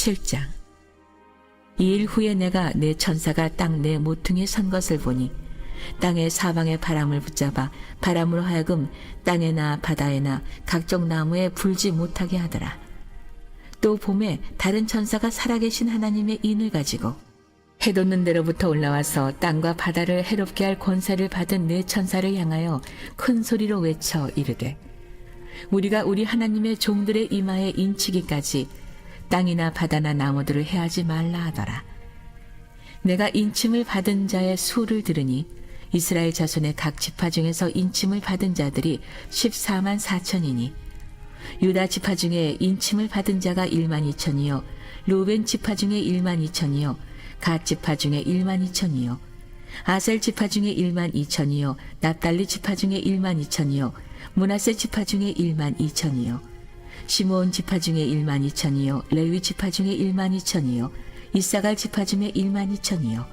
7장. 이 일 후에 내가 내 천사가 땅 내 모퉁이에 선 것을 보니 땅의 사방의 바람을 붙잡아 바람으로 하여금 땅에나 바다에나 각종 나무에 불지 못하게 하더라. 또 봄에 다른 천사가 살아계신 하나님의 인을 가지고 해 돋는 데로부터 올라와서 땅과 바다를 해롭게 할 권세를 받은 네 천사를 향하여 큰 소리로 외쳐 이르되, 우리가 우리 하나님의 종들의 이마에 인치기까지 땅이나 바다나 나무들을 해하지 말라 하더라. 내가 인침을 받은 자의 수를 들으니 이스라엘 자손의 각 지파 중에서 인침을 받은 자들이 14만 4천이니 유다 지파 중에 인침을 받은 자가 1만 2천이요 루벤 지파 중에 1만 2천이요 갓 지파 중에 1만 2천이요 아셀 지파 중에 1만 2천이요 납달리 지파 중에 1만 2천이요 므낫세 지파 중에 1만 2천이요 시므온 지파 중에 1만 2천이요 레위 지파 중에 1만 2천이요 이사갈 지파 중에 1만 2천이요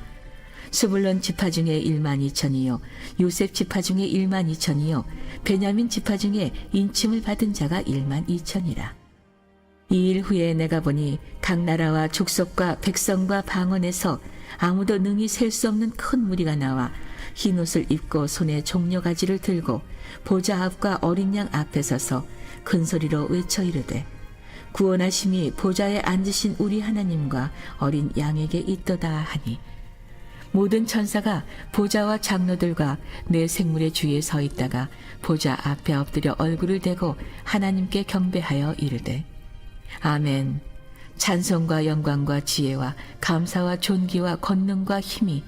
스불론 지파 중에 1만 2천이요 요셉 지파 중에 1만 2천이요 베냐민 지파 중에 인침을 받은 자가 1만 2천이라. 이 일 후에 내가 보니 각 나라와 족속과 백성과 방언에서 아무도 능히 셀 수 없는 큰 무리가 나와 흰 옷을 입고 손에 종려가지를 들고 보좌 앞과 어린 양 앞에 서서 큰 소리로 외쳐 이르되, 구원하심이 보좌에 앉으신 우리 하나님과 어린 양에게 있도다 하니, 모든 천사가 보좌와 장로들과 내 생물의 주위에 서 있다가 보좌 앞에 엎드려 얼굴을 대고 하나님께 경배하여 이르되, 아멘. 찬송과 영광과 지혜와 감사와 존귀와 권능과 힘이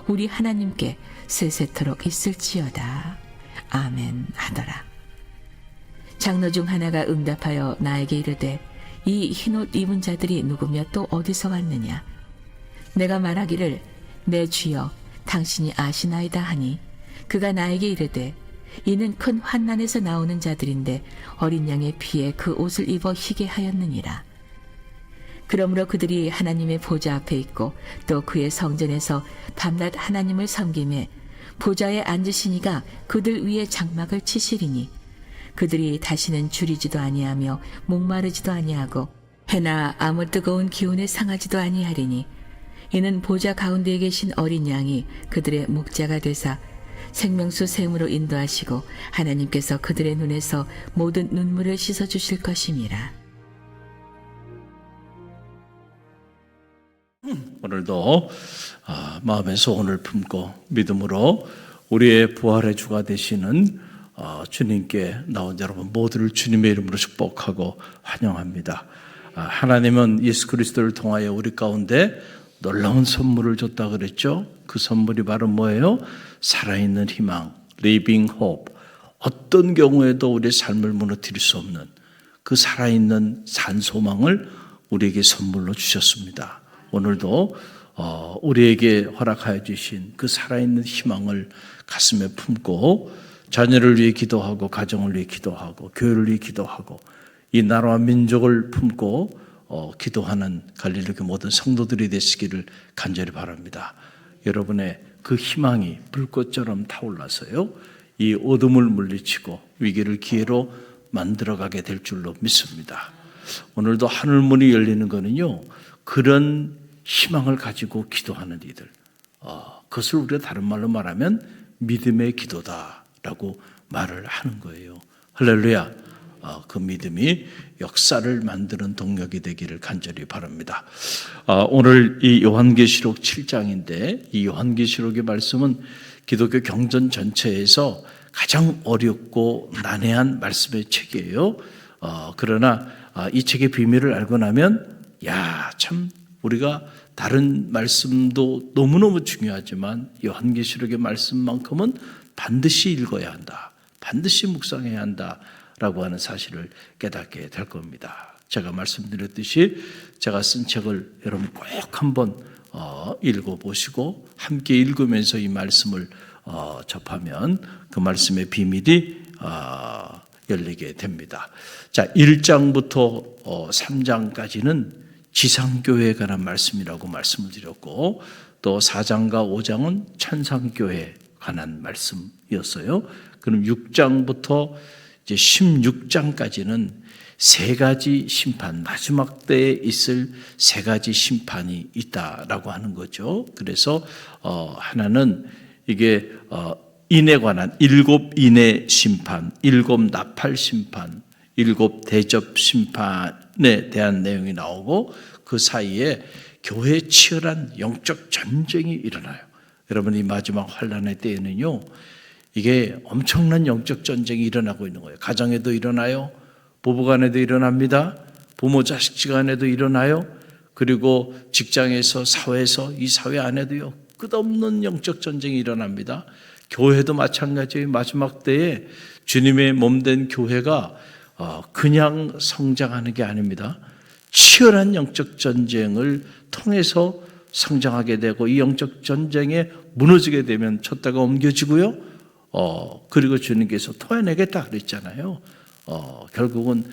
우리 하나님께 세세토록 있을지어다. 아멘 하더라. 장로 중 하나가 응답하여 나에게 이르되, 이 흰옷 입은 자들이 누구며 또 어디서 왔느냐? 내가 말하기를, 내 주여 당신이 아시나이다 하니, 그가 나에게 이르되, 이는 큰 환난에서 나오는 자들인데 어린 양의 피에 그 옷을 입어 희게 하였느니라. 그러므로 그들이 하나님의 보좌 앞에 있고 또 그의 성전에서 밤낮 하나님을 섬기매 보좌에 앉으시니가 그들 위에 장막을 치시리니, 그들이 다시는 줄이지도 아니하며 목마르지도 아니하고 해나 아무 뜨거운 기온에 상하지도 아니하리니, 이는 보좌 가운데에 계신 어린 양이 그들의 목자가 되사 생명수 샘으로 인도하시고 하나님께서 그들의 눈에서 모든 눈물을 씻어주실 것임이라. 오늘도 마음의 소원을 품고 믿음으로 우리의 부활의 주가 되시는 주님께 나온 여러분 모두를 주님의 이름으로 축복하고 환영합니다. 하나님은 예수 그리스도를 통하여 우리 가운데 놀라운 선물을 줬다 그랬죠. 그 선물이 바로 뭐예요? 살아있는 희망, living hope. 어떤 경우에도 우리의 삶을 무너뜨릴 수 없는 그 살아있는 산소망을 우리에게 선물로 주셨습니다. 오늘도 우리에게 허락하여 주신 그 살아있는 희망을 가슴에 품고 자녀를 위해 기도하고 가정을 위해 기도하고 교회를 위해 기도하고 이 나라와 민족을 품고 기도하는 갈릴리 모든 성도들이 되시기를 간절히 바랍니다. 여러분의 그 희망이 불꽃처럼 타올라서요, 이 어둠을 물리치고 위기를 기회로 만들어가게 될 줄로 믿습니다. 오늘도 하늘문이 열리는 거는요, 그런 희망을 가지고 기도하는 이들, 그것을 우리가 다른 말로 말하면 믿음의 기도다라고 말을 하는 거예요. 할렐루야. 그 믿음이 역사를 만드는 동력이 되기를 간절히 바랍니다. 오늘 이 요한계시록 7장인데 이 요한계시록의 말씀은 기독교 경전 전체에서 가장 어렵고 난해한 말씀의 책이에요. 그러나 이 책의 비밀을 알고 나면 참 우리가 다른 말씀도 너무너무 중요하지만 요한계시록의 말씀만큼은 반드시 읽어야 한다. 반드시 묵상해야 한다. 라고 하는 사실을 깨닫게 될 겁니다. 제가 말씀드렸듯이 제가 쓴 책을 여러분 꼭 한번 읽어보시고 함께 읽으면서 이 말씀을 접하면 그 말씀의 비밀이 열리게 됩니다. 자, 1장부터 3장까지는 지상교회에 관한 말씀이라고 말씀을 드렸고 또 4장과 5장은 천상교회에 관한 말씀이었어요. 그럼 6장부터 이제 16장까지는 세 가지 심판, 마지막 때에 있을 세 가지 심판이 있다라고 하는 거죠. 그래서 하나는 이게 인에 관한 7 인의 심판, 7 나팔 심판, 7 대접 심판에 대한 내용이 나오고 그 사이에 교회에 치열한 영적 전쟁이 일어나요. 여러분, 이 마지막 환란의 때에는요, 이게 엄청난 영적 전쟁이 일어나고 있는 거예요. 가정에도 일어나요. 부부간에도 일어납니다. 부모 자식간에도 일어나요. 그리고 직장에서, 사회에서, 이 사회 안에도요, 끝없는 영적 전쟁이 일어납니다. 교회도 마찬가지예요. 마지막 때에 주님의 몸된 교회가 그냥 성장하는 게 아닙니다. 치열한 영적 전쟁을 통해서 성장하게 되고, 이 영적 전쟁에 무너지게 되면 촛대가 옮겨지고요. 그리고 주님께서 토해내겠다 그랬잖아요. 결국은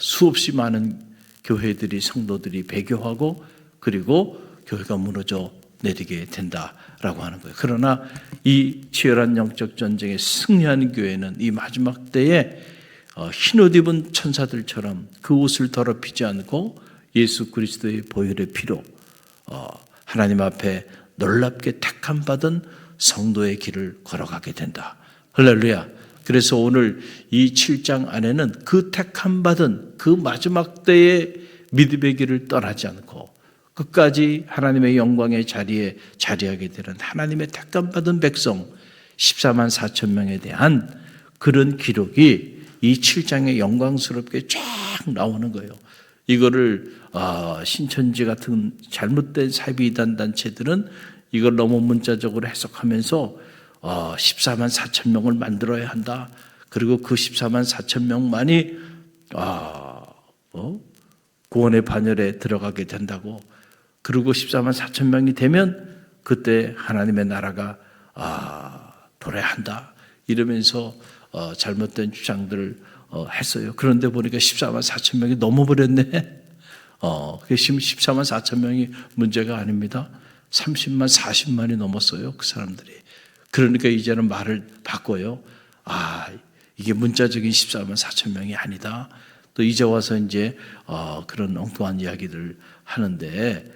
수없이 많은 교회들이, 성도들이 배교하고, 그리고 교회가 무너져 내리게 된다라고 하는 거예요. 그러나 이 치열한 영적 전쟁에 승리하는 교회는 이 마지막 때에 흰옷 입은 천사들처럼 그 옷을 더럽히지 않고 예수 그리스도의 보혈의 피로 하나님 앞에 놀랍게 택함 받은 성도의 길을 걸어가게 된다. 할렐루야. 그래서 오늘 이 7장 안에는 그 택함 받은 그 마지막 때의 믿음의 길을 떠나지 않고 끝까지 하나님의 영광의 자리에 자리하게 되는 하나님의 택함 받은 백성 14만 4천 명에 대한 그런 기록이 이 7장에 영광스럽게 쫙 나오는 거예요. 이거를 신천지 같은 잘못된 사이비이단 단체들은 이걸 너무 문자적으로 해석하면서 14만 4천 명을 만들어야 한다. 그리고 그 14만 4천 명만이 구원의 반열에 들어가게 된다고. 그리고 14만 4천 명이 되면 그때 하나님의 나라가 돌아야 한다. 이러면서 잘못된 주장들을 했어요. 그런데 보니까 14만 4천 명이 넘어버렸네. 지금 14만 4천 명이 문제가 아닙니다. 30만, 40만이 넘었어요. 그 사람들이. 그러니까 이제는 말을 바꿔요. 이게 문자적인 14만 4천 명이 아니다. 또 이제 와서 이제 그런 엉뚱한 이야기를 하는데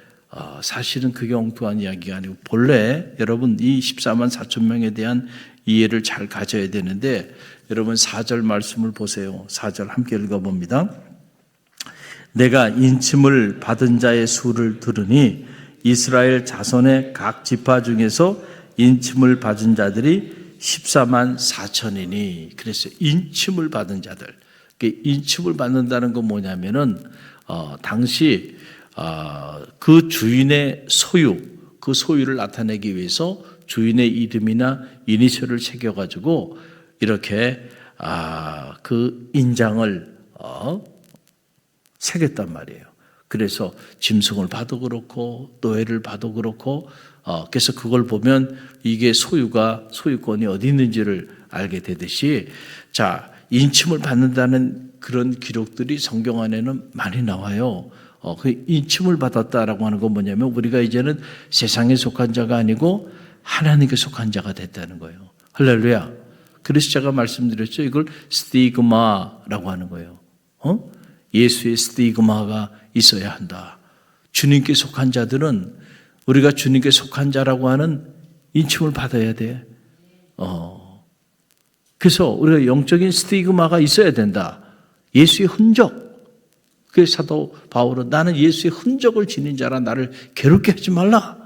사실은 그게 엉뚱한 이야기가 아니고 본래 여러분 이 14만 4천 명에 대한 이해를 잘 가져야 되는데 여러분 4절 말씀을 보세요. 4절 함께 읽어봅니다. 내가 인침을 받은 자의 수를 들으니 이스라엘 자손의 각 지파 중에서 인침을 받은 자들이 14만 4천이니 그래서 인침을 받은 자들. 인침을 받는다는 건 뭐냐면은 당시 그 주인의 소유, 그 소유를 나타내기 위해서 주인의 이름이나 이니셜을 새겨가지고 이렇게 그 인장을 새겼단 말이에요. 그래서 짐승을 봐도 그렇고 노예를 봐도 그렇고 그래서 그걸 보면 이게 소유권이 어디 있는지를 알게 되듯이 자 인침을 받는다는 그런 기록들이 성경 안에는 많이 나와요. 그 인침을 받았다라고 하는 건 뭐냐면 우리가 이제는 세상에 속한 자가 아니고 하나님께 속한 자가 됐다는 거예요. 할렐루야. 그래서 제가 말씀드렸죠. 이걸 스티그마라고 하는 거예요. 예수의 스티그마가 있어야 한다. 주님께 속한 자들은 우리가 주님께 속한 자라고 하는 인침을 받아야 돼. 그래서 우리가 영적인 스티그마가 있어야 된다. 예수의 흔적. 그래서 사도 바울은 나는 예수의 흔적을 지닌 자라 나를 괴롭게 하지 말라.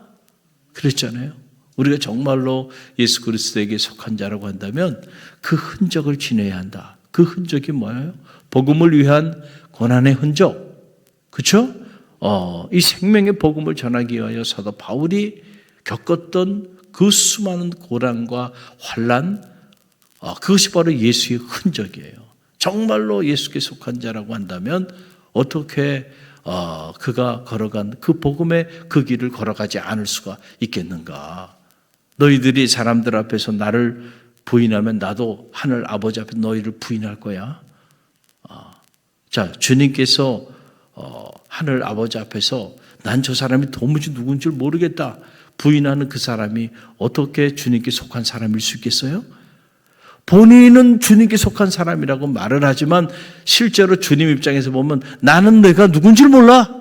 그랬잖아요. 우리가 정말로 예수 그리스도에게 속한 자라고 한다면 그 흔적을 지내야 한다. 그 흔적이 뭐예요? 복음을 위한 고난의 흔적. 그렇죠? 이 생명의 복음을 전하기 위하여 사도 바울이 겪었던 그 수많은 고난과 환난, 그것이 바로 예수의 흔적이에요. 정말로 예수께 속한 자라고 한다면 어떻게 그가 걸어간 그 복음의 그 길을 걸어가지 않을 수가 있겠는가? 너희들이 사람들 앞에서 나를 부인하면 나도 하늘 아버지 앞에 너희를 부인할 거야. 자, 주님께서 하늘 아버지 앞에서 난 저 사람이 도무지 누군지 모르겠다 부인하는 그 사람이 어떻게 주님께 속한 사람일 수 있겠어요? 본인은 주님께 속한 사람이라고 말을 하지만 실제로 주님 입장에서 보면 나는 내가 누군지를 몰라.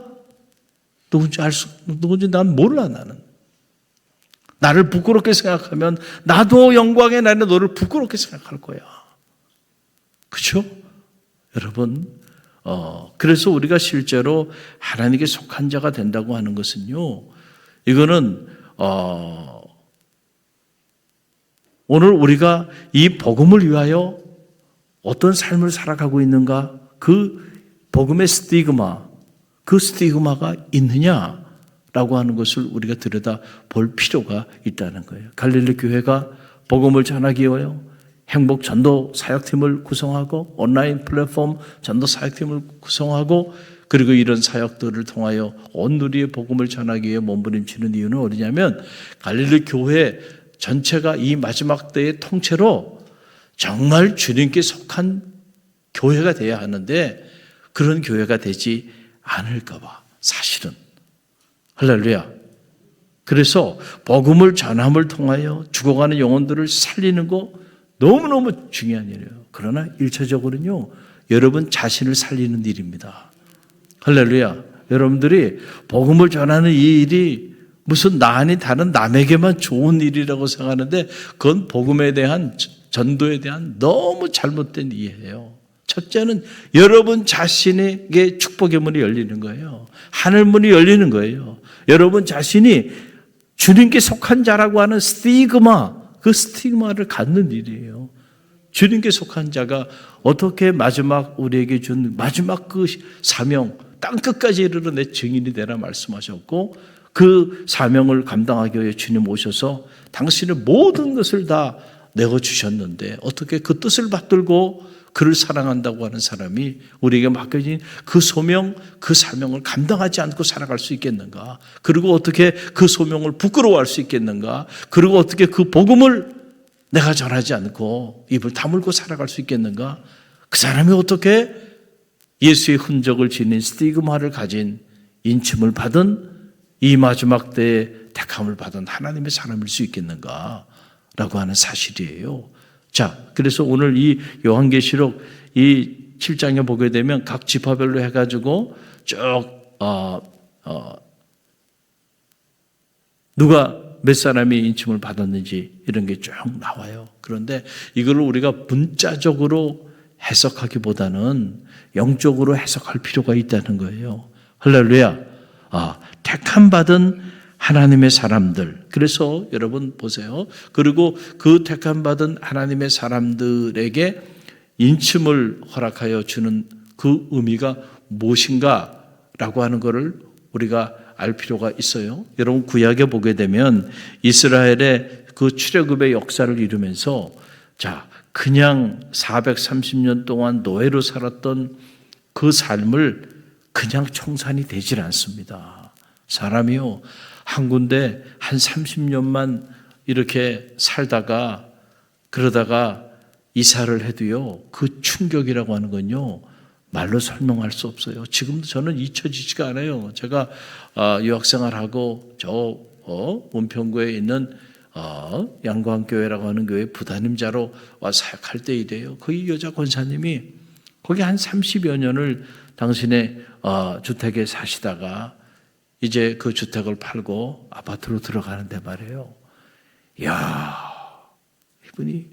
누군지 난 몰라, 나는. 나를 부끄럽게 생각하면 나도 영광의 날에 너를 부끄럽게 생각할 거야. 그렇죠? 여러분, 그래서 우리가 실제로 하나님께 속한 자가 된다고 하는 것은요, 이거는 오늘 우리가 이 복음을 위하여 어떤 삶을 살아가고 있는가, 그 복음의 스티그마, 그 스티그마가 있느냐라고 하는 것을 우리가 들여다 볼 필요가 있다는 거예요. 갈릴리 교회가 복음을 전하기 위하여 행복 전도 사역팀을 구성하고 온라인 플랫폼 전도 사역팀을 구성하고 그리고 이런 사역들을 통하여 온 누리의 복음을 전하기 위해 몸부림치는 이유는 어디냐면 갈릴리 교회 전체가 이 마지막 때의 통째로 정말 주님께 속한 교회가 되어야 하는데 그런 교회가 되지 않을까 봐, 사실은. 할렐루야. 그래서 복음을 전함을 통하여 죽어가는 영혼들을 살리는 거 너무너무 중요한 일이에요. 그러나 1차적으로는요, 여러분 자신을 살리는 일입니다. 할렐루야. 여러분들이 복음을 전하는 이 일이 무슨 나 아닌 다른 남에게만 좋은 일이라고 생각하는데 그건 복음에 대한, 전도에 대한 너무 잘못된 이해예요. 첫째는 여러분 자신에게 축복의 문이 열리는 거예요. 하늘 문이 열리는 거예요. 여러분 자신이 주님께 속한 자라고 하는 스티그마, 그 스티그마를 갖는 일이에요. 주님께 속한 자가 어떻게 마지막 우리에게 준 마지막 그 사명, 땅끝까지 이르러 내 증인이 되라 말씀하셨고 그 사명을 감당하기 위해 주님 오셔서 당신의 모든 것을 다 내어주셨는데 어떻게 그 뜻을 받들고 그를 사랑한다고 하는 사람이 우리에게 맡겨진 그 소명, 그 사명을 감당하지 않고 살아갈 수 있겠는가? 그리고 어떻게 그 소명을 부끄러워할 수 있겠는가? 그리고 어떻게 그 복음을 내가 전하지 않고 입을 다물고 살아갈 수 있겠는가? 그 사람이 어떻게 예수의 흔적을 지닌 스티그마를 가진 인침을 받은 이 마지막 때에 택함을 받은 하나님의 사람일 수 있겠는가? 라고 하는 사실이에요. 자, 그래서 오늘 이 요한계시록 이 7장에 보게 되면 각 지파별로 해가지고 쭉 누가 몇 사람이 인침을 받았는지 이런 게 쭉 나와요. 그런데 이걸 우리가 문자적으로 해석하기보다는 영적으로 해석할 필요가 있다는 거예요. 할렐루야. 택함 받은 하나님의 사람들. 그래서 여러분 보세요. 그리고 그 택함 받은 하나님의 사람들에게 인침을 허락하여 주는 그 의미가 무엇인가라고 하는 것을 우리가 알 필요가 있어요. 여러분 구약에 보게 되면 이스라엘의 그 출애굽의 역사를 이루면서 자, 그냥 430년 동안 노예로 살았던 그 삶을 그냥 청산이 되질 않습니다. 사람이요, 한 군데 한 30년만 이렇게 살다가 그러다가 이사를 해도요, 그 충격이라고 하는 건요, 말로 설명할 수 없어요. 지금도 저는 잊혀지지가 않아요. 제가 유학생활하고 저 은평구에 있는 양광교회라고 하는 교회 부담임자로 와 사역할 때 이래요. 거기 여자 권사님이 거기 한 30여 년을 당신의 주택에 사시다가 이제 그 주택을 팔고 아파트로 들어가는데 말이에요. 이야, 이분이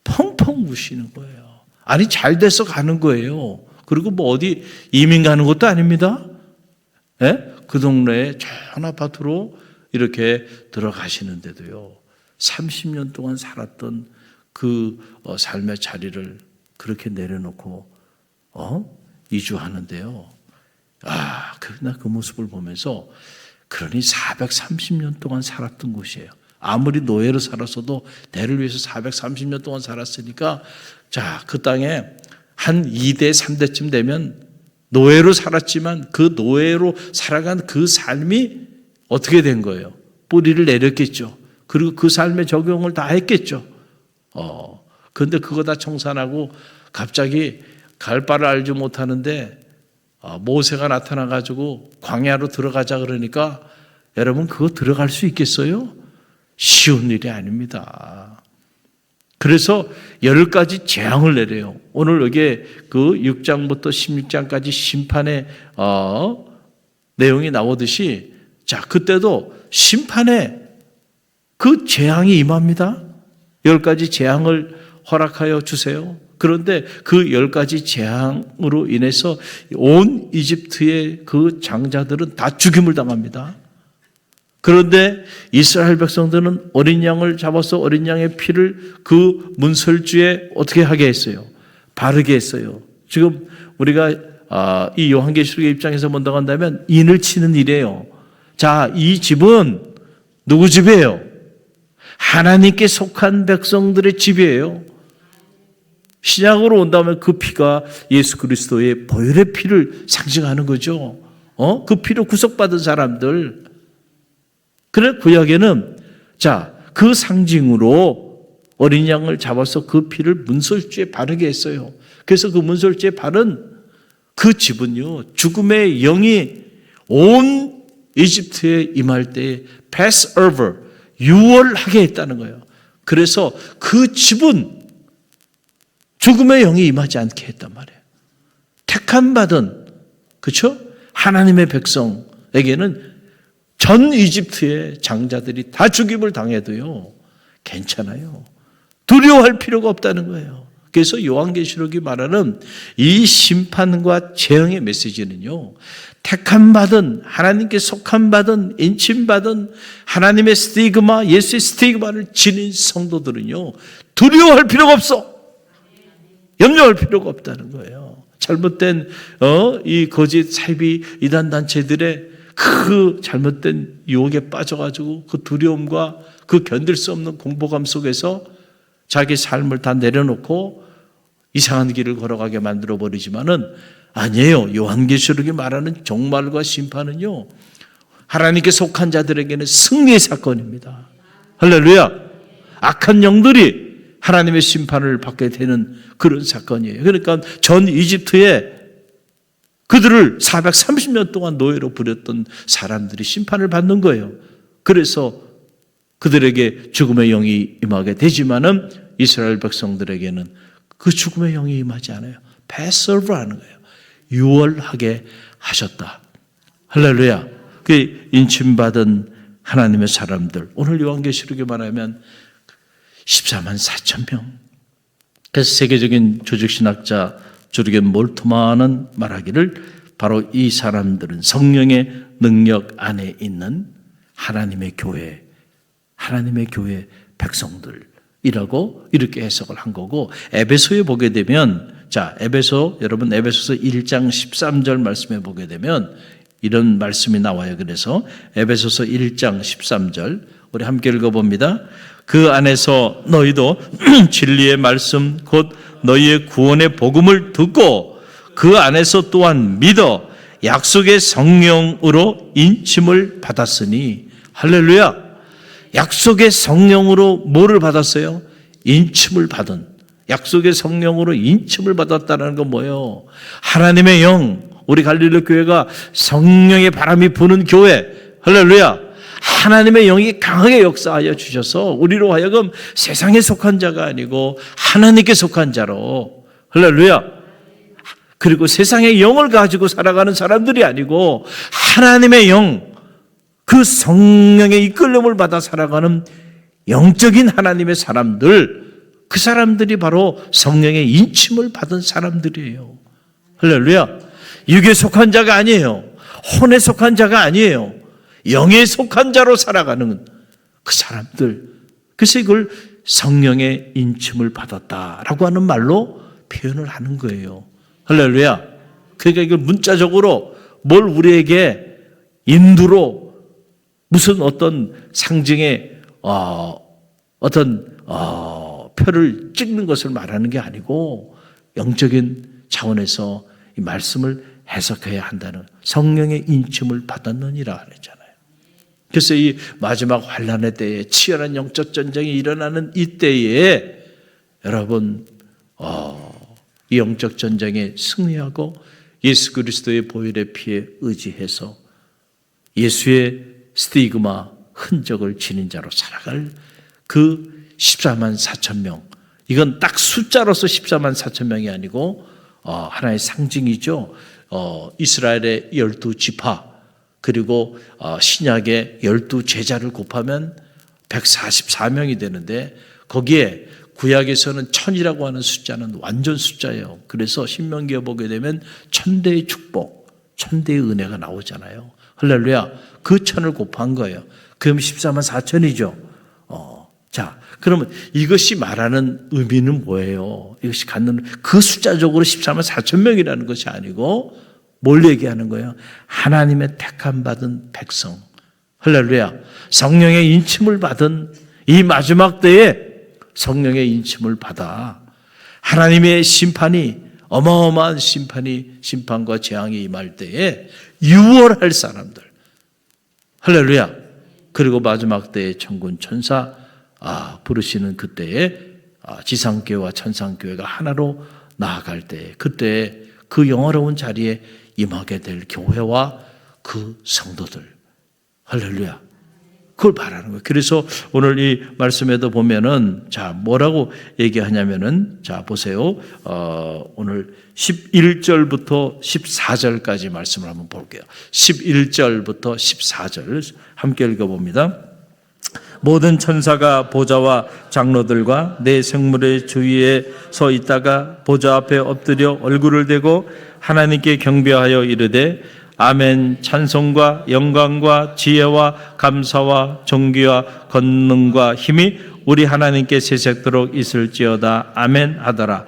펑펑 우시는 거예요. 아니 잘 돼서 가는 거예요. 그리고 뭐 어디 이민 가는 것도 아닙니다. 예? 그 동네에 좋은 아파트로 이렇게 들어가시는데도요. 30년 동안 살았던 그 삶의 자리를 그렇게 내려놓고 이주하는데요. 그러나 그 모습을 보면서 그러니 430년 동안 살았던 곳이에요. 아무리 노예로 살았어도 대를 위해서 430년 동안 살았으니까 자, 그 땅에 한 2대, 3대쯤 되면 노예로 살았지만 그 노예로 살아간 그 삶이 어떻게 된 거예요? 뿌리를 내렸겠죠. 그리고 그 삶의 적용을 다 했겠죠. 그런데 그거 다 청산하고 갑자기 갈 바를 알지 못하는데 모세가 나타나가지고 광야로 들어가자 그러니까 여러분 그거 들어갈 수 있겠어요? 쉬운 일이 아닙니다. 그래서 10가지 재앙을 내려요. 오늘 여기에 그 6장부터 16장까지 심판의 내용이 나오듯이, 자, 그때도 심판의 그 재앙이 임합니다. 10가지 재앙을 허락하여 주세요. 그런데 그 10가지 재앙으로 인해서 온 이집트의 그 장자들은 다 죽임을 당합니다. 그런데 이스라엘 백성들은 어린 양을 잡아서 어린 양의 피를 그 문설주에 어떻게 하게 했어요? 바르게 했어요. 지금 우리가 이 요한계시록의 입장에서 본다고 한다면 인을 치는 일이에요. 자, 이 집은 누구 집이에요? 하나님께 속한 백성들의 집이에요. 신약으로 온다면 그 피가 예수 그리스도의 보혈의 피를 상징하는 거죠. 그 피로 구속받은 사람들. 그래, 구약에는 자, 그 상징으로 어린 양을 잡아서 그 피를 문설주에 바르게 했어요. 그래서 그 문설주에 바른 그 집은요, 죽음의 영이 온 이집트에 임할 때에 pass over, 유월하게 했다는 거예요. 그래서 그 집은 죽음의 영이 임하지 않게 했단 말이에요. 택함 받은, 그렇죠? 하나님의 백성에게는 전 이집트의 장자들이 다 죽임을 당해도요, 괜찮아요. 두려워할 필요가 없다는 거예요. 그래서 요한계시록이 말하는 이 심판과 재앙의 메시지는요, 택함 받은, 하나님께 속함 받은, 인침 받은 하나님의 스티그마, 예수의 스티그마를 지닌 성도들은요, 두려워할 필요가 없어. 염려할 필요가 없다는 거예요. 잘못된 이 거짓 사이비 이단 단체들의 그 잘못된 유혹에 빠져가지고 그 두려움과 그 견딜 수 없는 공포감 속에서 자기 삶을 다 내려놓고 이상한 길을 걸어가게 만들어버리지만은 아니에요. 요한계시록이 말하는 종말과 심판은요, 하나님께 속한 자들에게는 승리의 사건입니다. 할렐루야. 악한 영들이 하나님의 심판을 받게 되는 그런 사건이에요. 그러니까 전 이집트에 그들을 430년 동안 노예로 부렸던 사람들이 심판을 받는 거예요. 그래서 그들에게 죽음의 영이 임하게 되지만은 이스라엘 백성들에게는 그 죽음의 영이 임하지 않아요. 패스오버 하는 거예요. 유월하게 하셨다. 할렐루야. 그 인침받은 하나님의 사람들, 오늘 요한계시록에 말하면 14만 4천 명. 그래서 세계적인 조직신학자 주르겐 몰트만은 말하기를 바로 이 사람들은 성령의 능력 안에 있는 하나님의 교회 백성들이라고 이렇게 해석을 한 거고, 에베소에 보게 되면, 자, 여러분 에베소서 1장 13절 말씀에 보게 되면 이런 말씀이 나와요. 그래서 에베소서 1장 13절 우리 함께 읽어봅니다. 그 안에서 너희도 진리의 말씀 곧 너희의 구원의 복음을 듣고 그 안에서 또한 믿어 약속의 성령으로 인침을 받았으니, 할렐루야. 약속의 성령으로 뭐를 받았어요? 인침을 받은, 약속의 성령으로 인침을 받았다는 건 뭐예요? 하나님의 영, 우리 갈릴리 교회가 성령의 바람이 부는 교회, 할렐루야. 하나님의 영이 강하게 역사하여 주셔서 우리로 하여금 세상에 속한 자가 아니고 하나님께 속한 자로, 할렐루야. 그리고 세상의 영을 가지고 살아가는 사람들이 아니고 하나님의 영, 그 성령의 이끌림을 받아 살아가는 영적인 하나님의 사람들, 그 사람들이 바로 성령의 인침을 받은 사람들이에요. 할렐루야. 육에 속한 자가 아니에요. 혼에 속한 자가 아니에요. 영에 속한 자로 살아가는 그 사람들. 그래서 이걸 성령의 인침을 받았다라고 하는 말로 표현을 하는 거예요. 할렐루야. 그러니까 이걸 문자적으로 뭘 우리에게 인두로 무슨 어떤 상징의 표를 찍는 것을 말하는 게 아니고 영적인 차원에서 이 말씀을 해석해야 한다는, 성령의 인침을 받았느니라 그랬잖아요. 그래서 이 마지막 환난의 때에 치열한 영적 전쟁이 일어나는 이 때에 여러분 이 영적 전쟁에 승리하고 예수 그리스도의 보혈의 피에 의지해서 예수의 스티그마 흔적을 지닌 자로 살아갈 그 14만 4천 명, 이건 딱 숫자로서 14만 4천 명이 아니고 하나의 상징이죠. 이스라엘의 12지파 그리고 신약의 12제자를 곱하면 144명이 되는데 거기에 구약에서는 1000이라고 하는 숫자는 완전 숫자예요. 그래서 신명기에 보게 되면 1000대의 축복, 1000대의 은혜가 나오잖아요. 할렐루야. 그 1000을 곱한 거예요. 그럼 14만 4천이죠. 자, 그러면 이것이 말하는 의미는 뭐예요? 이것이 갖는 그 숫자적으로 14만 4천 명이라는 것이 아니고 뭘 얘기하는 거예요? 하나님의 택함 받은 백성. 할렐루야. 성령의 인침을 받은 이 마지막 때에 성령의 인침을 받아 하나님의 심판이 어마어마한 심판과 재앙이 임할 때에 유월할 사람들. 할렐루야. 그리고 마지막 때에 천군 천사 부르시는 그때에 지상교회와 천상교회가 하나로 나아갈 때 그때에 그 영화로운 자리에 임하게 될 교회와 그 성도들. 할렐루야. 그걸 말하는 거예요. 그래서 오늘 이 말씀에도 보면은 자 뭐라고 얘기하냐면은 자 보세요. 오늘 11절부터 14절까지 말씀을 한번 볼게요. 11절부터 14절 함께 읽어봅니다. 모든 천사가 보좌와 장로들과 내 생물의 주위에 서 있다가 보좌 앞에 엎드려 얼굴을 대고 하나님께 경배하여 이르되 아멘. 찬송과 영광과 지혜와 감사와 존귀와 권능과 힘이 우리 하나님께 세세토록 있을지어다. 아멘 하더라.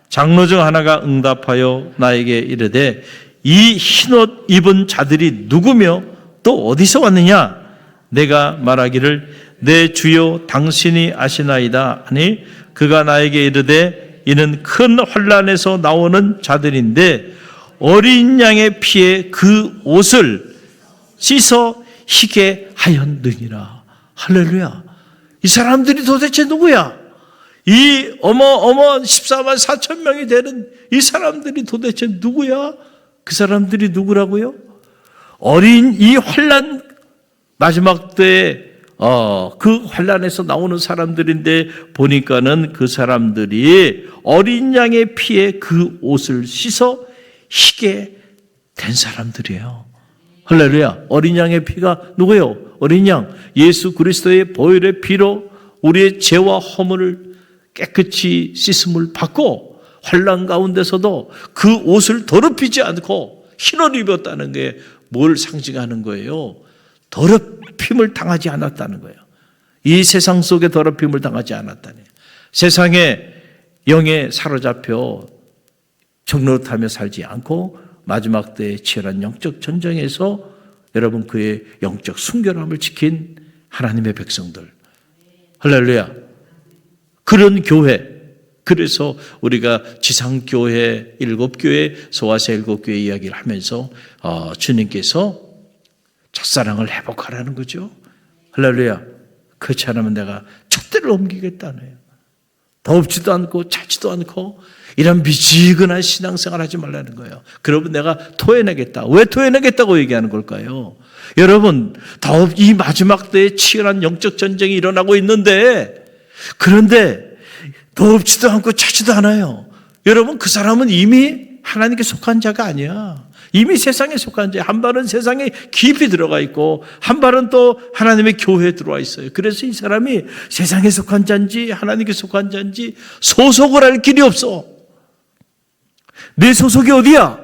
장로 중 하나가 응답하여 나에게 이르되 이 흰옷 입은 자들이 누구며 또 어디서 왔느냐? 내가 말하기를 내 주여 당신이 아시나이다 하니 그가 나에게 이르되 이는 큰 환난에서 나오는 자들인데 어린 양의 피에 그 옷을 씻어 희게 하였느니라. 할렐루야. 이 사람들이 도대체 누구야? 이 어마어마한 14만 4천 명이 되는 이 사람들이 도대체 누구야? 그 사람들이 누구라고요? 어린 이 환난 마지막 때에 그 환난에서 나오는 사람들인데 보니까는 그 사람들이 어린 양의 피에 그 옷을 씻어 희게 된 사람들이에요. 할렐루야. 어린 양의 피가 누구예요? 어린 양 예수 그리스도의 보혈의 피로 우리의 죄와 허물을 깨끗이 씻음을 받고 환난 가운데서도 그 옷을 더럽히지 않고 흰옷을 입었다는 게 뭘 상징하는 거예요? 더럽힘을 당하지 않았다는 거예요. 이 세상 속에 더럽힘을 당하지 않았다니. 세상에 영에 사로잡혀 정노릇하며 살지 않고 마지막 때의 치열한 영적 전쟁에서 여러분 그의 영적 순결함을 지킨 하나님의 백성들. 할렐루야. 그런 교회. 그래서 우리가 지상교회 7교회, 소아세 7교회 이야기를 하면서 주님께서 첫사랑을 회복하라는 거죠. 할렐루야. 그렇지 않으면 내가 촛대를 옮기겠다네요. 덥지도 않고 차지도 않고 이런 미지근한 신앙생활 하지 말라는 거예요. 그러면 내가 토해내겠다. 왜 토해내겠다고 얘기하는 걸까요? 여러분, 이 마지막 때에 치열한 영적 전쟁이 일어나고 있는데 그런데 덥지도 않고 차지도 않아요. 여러분, 그 사람은 이미 하나님께 속한 자가 아니야. 이미 세상에 속한 자. 한 발은 세상에 깊이 들어가 있고 한 발은 또 하나님의 교회에 들어와 있어요. 그래서 이 사람이 세상에 속한 자인지 하나님께 속한 자인지 소속을 할 길이 없어. 내 소속이 어디야?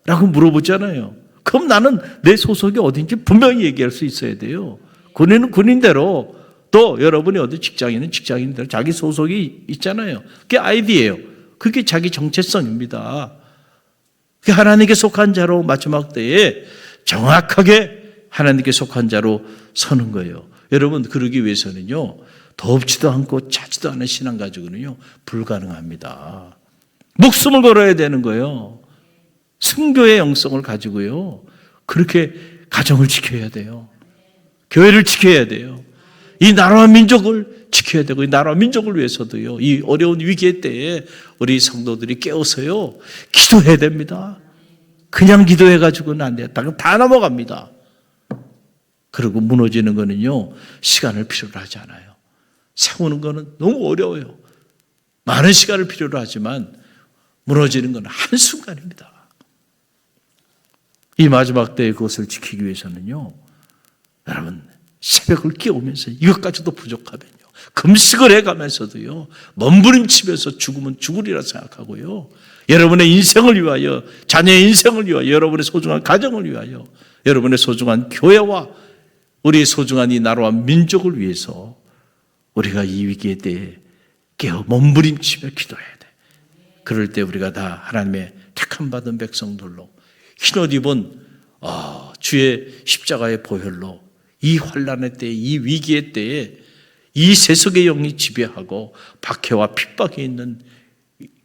라고 물어보잖아요. 그럼 나는 내 소속이 어딘지 분명히 얘기할 수 있어야 돼요. 군인은 군인대로 또 여러분이 어디 직장인은 직장인대로 자기 소속이 있잖아요. 그게 아이디예요. 그게 자기 정체성입니다. 하나님께 속한 자로 마지막 때에 정확하게 하나님께 속한 자로 서는 거예요. 여러분 그러기 위해서는요. 덥지도 않고 차지도 않은 신앙 가지고는요. 불가능합니다. 목숨을 걸어야 되는 거예요. 순교의 영성을 가지고요. 그렇게 가정을 지켜야 돼요. 교회를 지켜야 돼요. 이 나라와 민족을 지켜야 되고 이 나라와 민족을 위해서도요. 이 어려운 위기의 때에 우리 성도들이 깨어서요. 기도해야 됩니다. 그냥 기도해가지고는 안 돼요. 다 넘어갑니다. 그리고 무너지는 거는요. 시간을 필요로 하지 않아요. 세우는 거는 너무 어려워요. 많은 시간을 필요로 하지만 무너지는 건 한순간입니다. 이 마지막 때에 그것을 지키기 위해서는요, 여러분, 새벽을 깨우면서 이것까지도 부족하면요, 금식을 해가면서도요, 몸부림치면서 죽으면 죽으리라 생각하고요, 여러분의 인생을 위하여, 자녀의 인생을 위하여, 여러분의 소중한 가정을 위하여, 여러분의 소중한 교회와 우리의 소중한 이 나라와 민족을 위해서 우리가 이 위기에 대해 깨어 몸부림치며 기도해야 돼. 그럴 때 우리가 다 하나님의 택함 받은 백성들로 흰옷 입은 주의 십자가의 보혈로 이 환난의 때에, 이 위기의 때에 이 세속의 영이 지배하고 박해와 핍박이 있는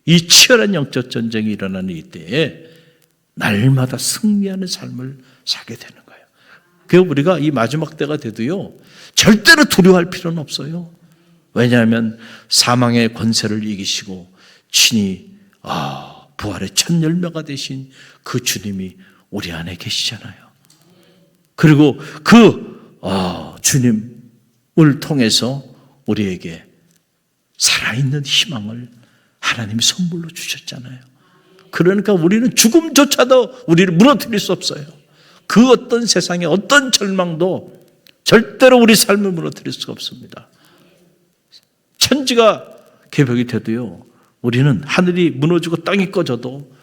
이 치열한 영적 전쟁이 일어나는 이 때에 날마다 승리하는 삶을 살게 되는 거예요. 그래서 우리가 이 마지막 때가 돼도요, 절대로 두려워할 필요는 없어요. 왜냐하면 사망의 권세를 이기시고 친히 부활의 첫 열매가 되신 그 주님이 우리 안에 계시잖아요. 그리고 그 주님을 통해서 우리에게 살아있는 희망을 하나님이 선물로 주셨잖아요. 그러니까 우리는 죽음조차도 우리를 무너뜨릴 수 없어요. 그 어떤 세상의 어떤 절망도 절대로 우리 삶을 무너뜨릴 수가 없습니다. 천지가 개벽이 돼도요, 우리는 하늘이 무너지고 땅이 꺼져도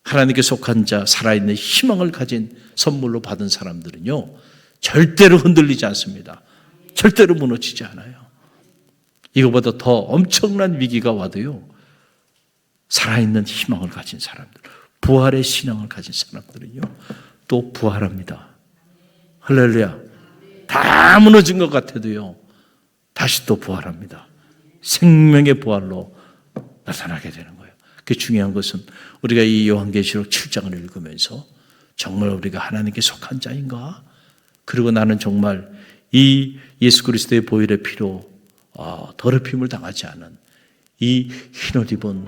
하나님께 속한 자, 살아있는 희망을 가진 선물로 받은 사람들은요, 절대로 흔들리지 않습니다. 절대로 무너지지 않아요. 이거보다 더 엄청난 위기가 와도요, 살아있는 희망을 가진 사람들, 부활의 신앙을 가진 사람들은요, 또 부활합니다. 할렐루야. 다 무너진 것 같아도요, 다시 또 부활합니다. 생명의 부활로 나타나게 되는 거예요. 그 중요한 것은 우리가 이 요한계시록 7장을 읽으면서 정말 우리가 하나님께 속한 자인가? 그리고 나는 정말 이 예수 그리스도의 보혈의 피로 더럽힘을 당하지 않은 이 흰옷 입은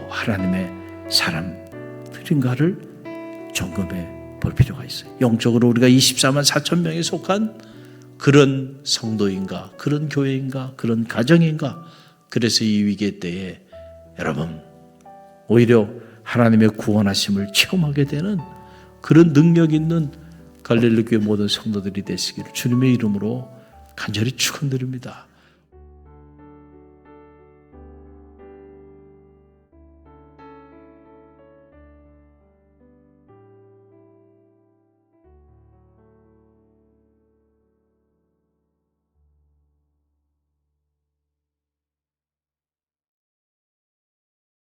하나님의 사람들인가를 점검해 볼 필요가 있어요. 영적으로 우리가 24만 4천 명에 속한 그런 성도인가, 그런 교회인가, 그런 가정인가. 그래서 이 위기 때에 여러분, 오히려 하나님의 구원하심을 체험하게 되는 그런 능력 있는 갈릴리 교회 모든 성도들이 되시기를 주님의 이름으로 간절히 축원드립니다.